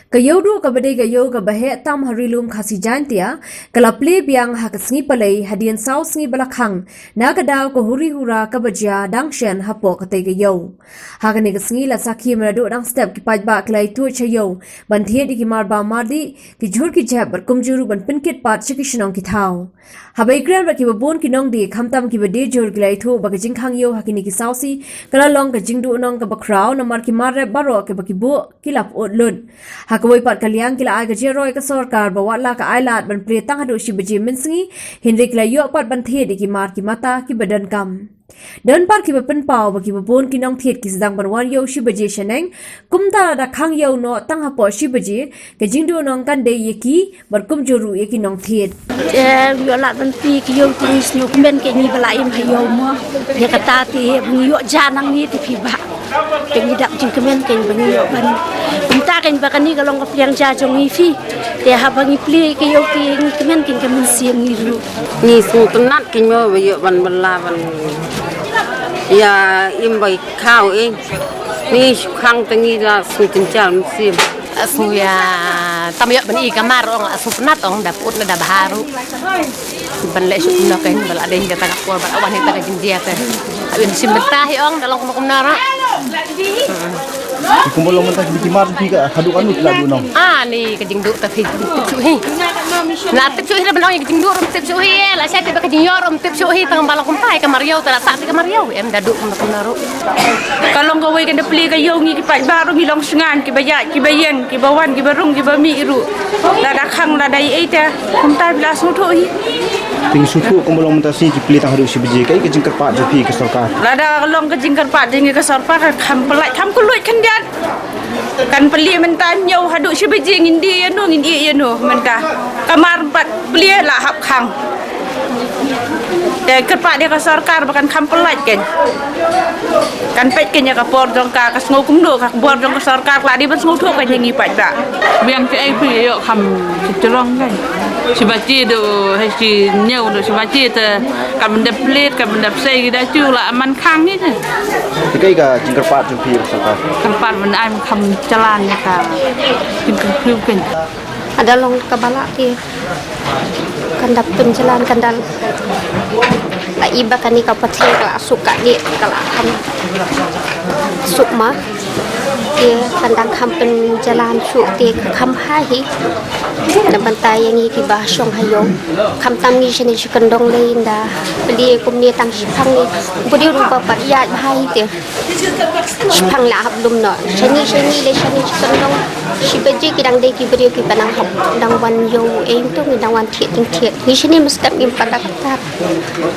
Kayodu kabade kayo kabahe tam harilum khasi jantia kalaple biang hakasngi palai hadian sau sngi balakhang nagadaw ko huri hura kabajia dangshen hapo kate kayo hagane kasngi la sakhi marado dang step ki pajba klai tu chayo banthie di ki marba mardi ki jhur ki jab bar kumjuru ban pinkit pat chikishnong ki thau habai gram ra ki babon ki nong di khamtam ki bade jor klai thu bagajing khang yo hakini ki sausi kala long ka jingdu nong ka bakrao namar ki marre baro ke baki bo kilap otlun Hakawai pat kaliang kila ai gajeroi ka sarkar bawa la ka ailat ban pre tang hadu shi baji minsingi Henrik la yo pat ban the ki mar ki mata ki badan kam Dan par ki bapen pau ba ki babon ki nong thiet ki sedang ban wan yo shi baji shaneng kumta da khang yo no tang ha po shi baji ka jingdu nong kan de yeki bar kum juru yeki nong thiet yo la ban pi ki yo tin snu men ke ni bala im hayo mo ya kata ti yo janang ni ti pi ba ke ni dak jing kemen ke ni yo ban ta kan ba kan ni kalong ka pliang ja jong ni fi te ha ba ni pli ke yo ki ni kemen kin kemen siang ni ru ni su tunat ki mo yo ban la ban ya im bai khao eng ni khang tangi la su tin jam sim asu ya tamyo bani kamar ong asu penat ong daput na dabaharu ban le su no kan bal ada hingga tagak ko bal awan hingga jinjia ka awin simbetah ong dalong kum nara Kumpul mentah di kimar juga hadu anu lagu nong. Ni kajing duk tapi tipsuhi. Na tipsuhi ra banong kajing duk tipsuhi la saya tiba kajing yor tipsuhi tang balong kumpai kamar yo tara sa kamar yo em daduk kum naro. Kalau kau weekend beli kayu ni kipat baru hilang sengan kibayat kibayen kibawan kibarung kibami iru. Lada khang lada ita kumtai belas mutuhi. Ting suku kumpul mentah si kipli tang hadu si beji kai kejing kerpat jepi ke sarkar. Lada long kejing kerpat dengan ke sarkar kham pelai kham kulut kendian. Kan beli mentah nyau hadu si beji ngindi ya no mentah. Kamar empat beli lah hap khang. Dia kerpat dia ke sarkar bahkan kham pelai kan pet kenya ka por dong ka sngo kum do ka bor dong ka sarkar la di ban sngo thok ka ngi pat ba biang te ai pi yo kham chirong kan sibaci do hai si nyau do sibaci te kan benda plate kan benda sei da chu la man khang ni te Kai ka jing kerpat jepi ke sarkar. kan pat man ai kham jalan ya ka kin kan ada long ka bala ti kan dap penjalan kan dal la iba kan ni ka pathe ka suka ni kala ham sukma dia kandang kham penjalan su ti kham hai na bantai yang ni ki ba shong hayo kham tam ni shini shikandong le inda beli kum ni tang shipang ni budi rupa pat ya hai ti shipang la hab dum no shini le shini shikandong shibaji ki dang de ki beri ki panang hab dang wan yo em tu ni dang wan thiet ting thiet ni shini mustap im padak tat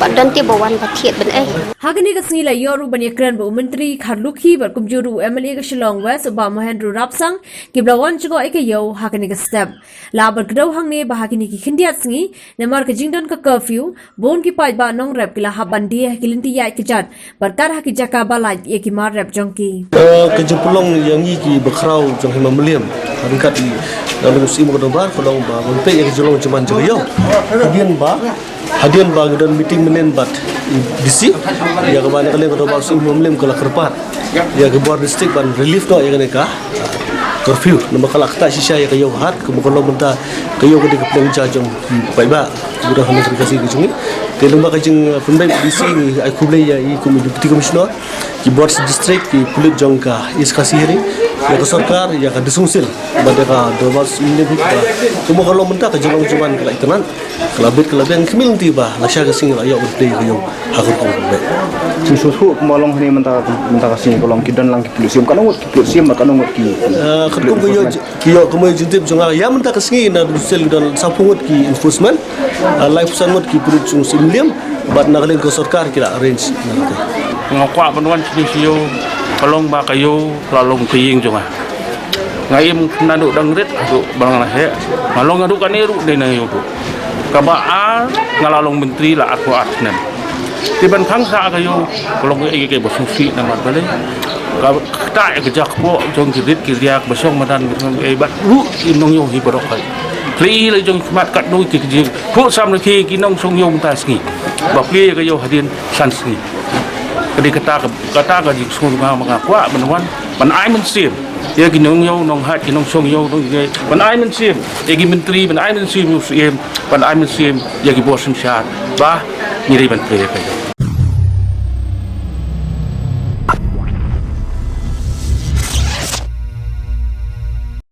padan ti bawan ba thiet ben Hagani kasngi la yoru ban yakran bu menteri kharlukhi bar kumjuru MLA ka Shillong West ba Mahendra Rapsang ki blawan chugo ekayo hagani ka step labar gdaw hangne ba hagini ki khindiat sngi nemar ka jingdon ka curfew bon ki pai ba nong rap kila habandi kilinti ya kijat barkar haki jaka bala ye ki mar rap jongki ke jempolong yang ki bakrau jong hima meliam angkat di dalam musim berdebar kalau ba monte yang jolong cuman jeriyo hadian ba dan meeting menen bat disi ya kebanyakan kali berdebar musim meliam kala kerpat ya ke buat district ban relief no yang ka curfew nama kala kata sisa ya kayo hat kemudian mentah kayo ke dikepeng jajong pai ba sudah kami terkasih ke sini telung ba kajing pundai disi ai kublai ya i deputy commissioner ki board district ki pulit jongka is kasih hari ya ke sarkar ya ke disungsil bade ka dobas ini bi kuma kalau mentah ke jolong cuman kelak tenan kelabit yang kemil tiba lasya ke sing ya berdei ke yo hakun ko be Ting suku kumalong ni mentah kasih kolong kidan lang ki polisi kan ngot ki polisi makan ngot ki. Ketum kiyo kemoy jintip jonga ya mentah ke sing na sel dan sapungot ki enforcement life sangot ki pulit sung simliam bat nakalin ke sarkar kira arrange ngakwa banwan siyo kalong ba kayo lalong kiying jonga ngaim nadu dangret adu barang he malong adu kaniru de na yo kaba ngalalong menteri la aku atnen tiban khangsa kayo kalong ai ke bosusi na matbale ka ke jakpo jong jidit kiriak basong madan ai bat ru inong yo hi borok kai kli le jong mat kat noi ki ji pu sam le ki kinong song yong ta ski ba pli ke yo hadin san ski kadi kata ka ji sung ma kwa banwan ban ai men sim ya kinong yo nong hat kinong song yo nong ye ban ai men sim ya ki menteri ban ai men sim ban ai men sim ya ki bosim syar ba ni ri ban pre